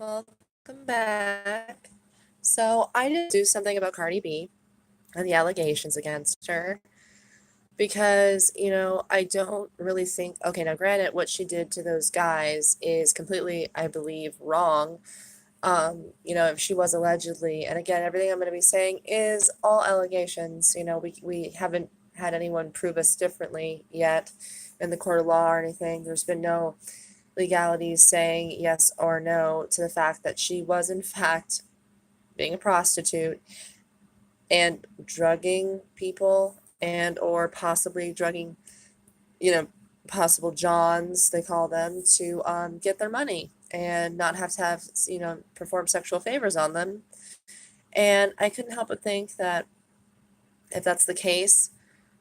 Welcome back. So I did do something about Cardi B and the allegations against her because, I don't really think, okay, now granted, what she did to those guys is completely, I believe, wrong. If she was allegedly, and again, everything I'm going to be saying is all allegations. We haven't had anyone prove us differently yet in the court of law or anything. There's been no legalities saying yes or no to the fact that she was in fact being a prostitute and drugging people and or possibly drugging, you know, possible Johns, they call them, to get their money and not have, perform sexual favors on them. And I couldn't help but think that if that's the case,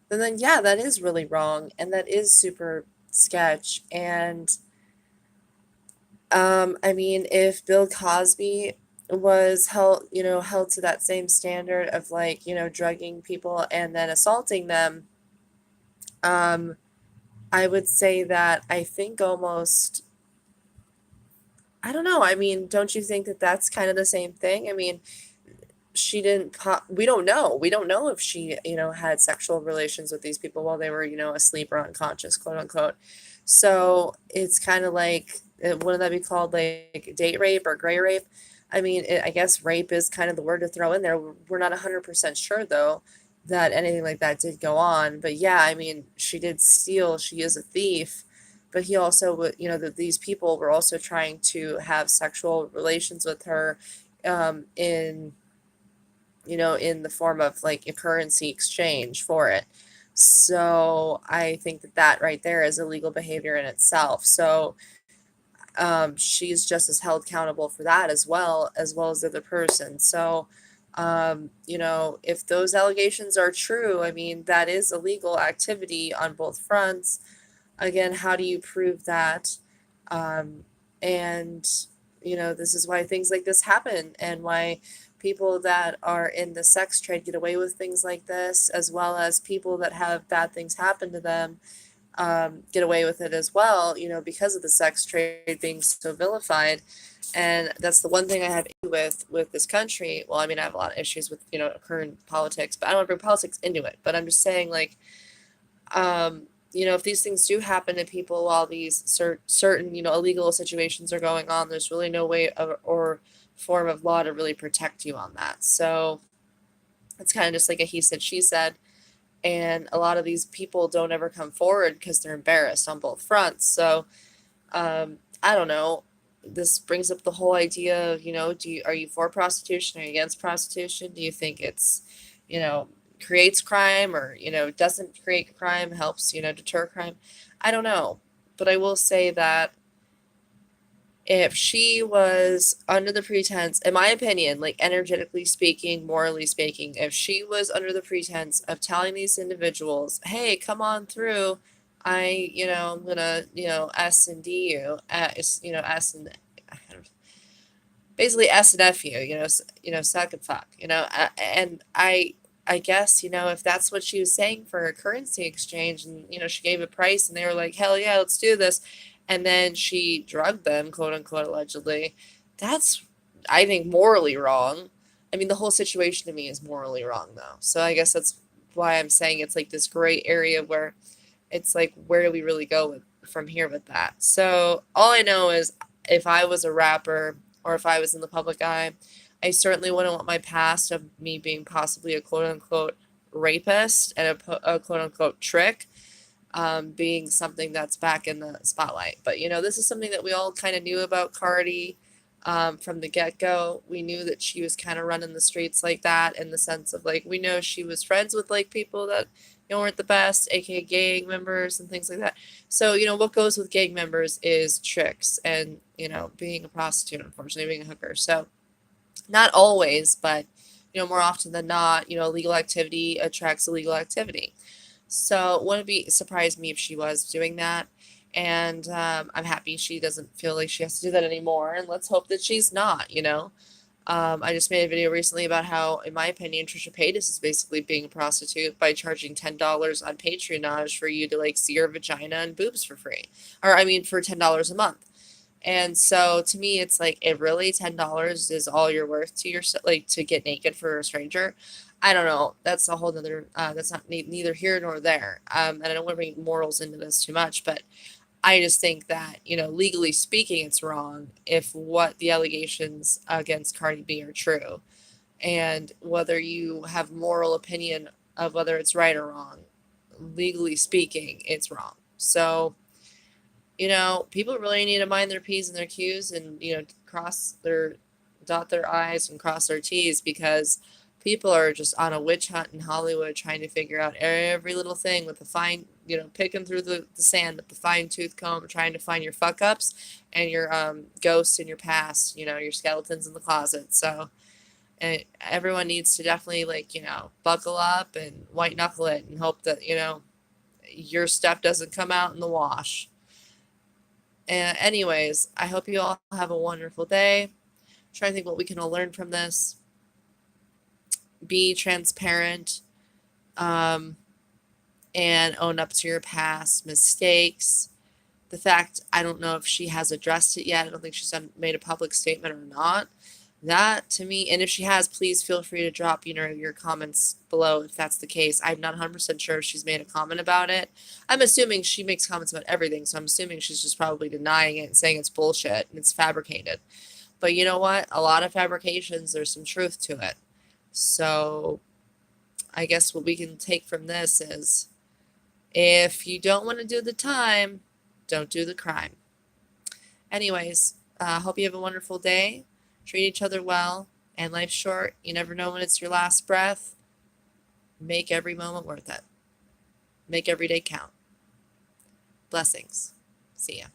then yeah, that is really wrong and that is super sketch. And I mean, if Bill Cosby was held to that same standard of like, drugging people and then assaulting them, um, I would say that I think almost, I don't know. I mean, don't you think that that's kind of the same thing? I mean, she didn't, we don't know. We don't know if she, had sexual relations with these people while they were, asleep or unconscious, quote unquote. So it's kind of like, wouldn't that be called like date rape or gray rape? I mean, I guess rape is kind of the word to throw in there. We're not 100% sure, though, that anything like that did go on. But yeah, I mean, she did steal. She is a thief. But he also, that these people were also trying to have sexual relations with her in the form of like a currency exchange for it. So I think that that right there is illegal behavior in itself. So she's just as held accountable for that as well as the other person. So, if those allegations are true, I mean, that is illegal activity on both fronts. Again, how do you prove that? And, this is why things like this happen and why people that are in the sex trade get away with things like this, as well as people that have bad things happen to them get away with it as well, because of the sex trade being so vilified. And that's the one thing I have issue with this country. Well, I mean, I have a lot of issues with, current politics, but I don't want to bring politics into it. But I'm just saying, like, if these things do happen to people while these certain, illegal situations are going on, there's really no way or form of law to really protect you on that. So it's kind of just like a he said, she said. And a lot of these people don't ever come forward because they're embarrassed on both fronts. So I don't know. This brings up the whole idea of, are you for prostitution? Are you against prostitution? Do you think it's, creates crime or, doesn't create crime, helps, deter crime? I don't know. But I will say that if she was under the pretense, in my opinion, like energetically speaking, morally speaking, if she was under the pretense of telling these individuals, hey, come on through, I'm gonna, S and D you, S and basically S and F you, suck and fuck, and I guess, if that's what she was saying for a currency exchange and, she gave a price and they were like, hell yeah, let's do this. And then she drugged them, quote unquote, allegedly. That's, I think, morally wrong. I mean, the whole situation to me is morally wrong, though. So I guess that's why I'm saying it's like this gray area where it's like, where do we really go from here with that? So all I know is if I was a rapper or if I was in the public eye, I certainly wouldn't want my past of me being possibly a quote unquote rapist and a quote unquote trick being something that's back in the spotlight. But, this is something that we all kind of knew about Cardi from the get go. We knew that she was kind of running the streets like that in the sense of like, we know she was friends with like people that, weren't the best, aka gang members and things like that. So, what goes with gang members is tricks and, being a prostitute, unfortunately, being a hooker. So, not always, but, more often than not, illegal activity attracts illegal activity. So it wouldn't be surprise me if she was doing that. And I'm happy she doesn't feel like she has to do that anymore. And let's hope that she's not. I just made a video recently about how, in my opinion, Trisha Paytas is basically being a prostitute by charging $10 on Patreonage for you to like see her vagina and boobs for free. Or I mean for $10 a month. And so to me, it's like, it really $10 is all you're worth to yourself, like to get naked for a stranger. I don't know. That's a whole nother. That's not neither here nor there. And I don't want to bring morals into this too much, but I just think that, legally speaking, it's wrong if what the allegations against Cardi B are true, and whether you have moral opinion of whether it's right or wrong. Legally speaking, it's wrong. So people really need to mind their P's and their Q's, and, dot their I's and cross their T's, because people are just on a witch hunt in Hollywood trying to figure out every little thing with the fine, picking through the sand with the fine tooth comb, trying to find your fuck ups and your ghosts in your past, your skeletons in the closet. So, and everyone needs to definitely, like, buckle up and white knuckle it and hope that, your stuff doesn't come out in the wash. And anyways, I hope you all have a wonderful day. I'm trying to think what we can all learn from this. Be transparent, um, and own up to your past mistakes. The fact, I don't know if she has addressed it yet. I don't think she's made a public statement or not. That to me, and if she has, please feel free to drop, your comments below if that's the case. I'm not 100% sure if she's made a comment about it. I'm assuming she makes comments about everything, so I'm assuming she's just probably denying it and saying it's bullshit and it's fabricated. But you know what? A lot of fabrications, there's some truth to it. So I guess what we can take from this is, if you don't want to do the time, don't do the crime. Anyways, hope you have a wonderful day. Treat each other well, and life's short. You never know when it's your last breath. Make every moment worth it. Make every day count. Blessings. See ya.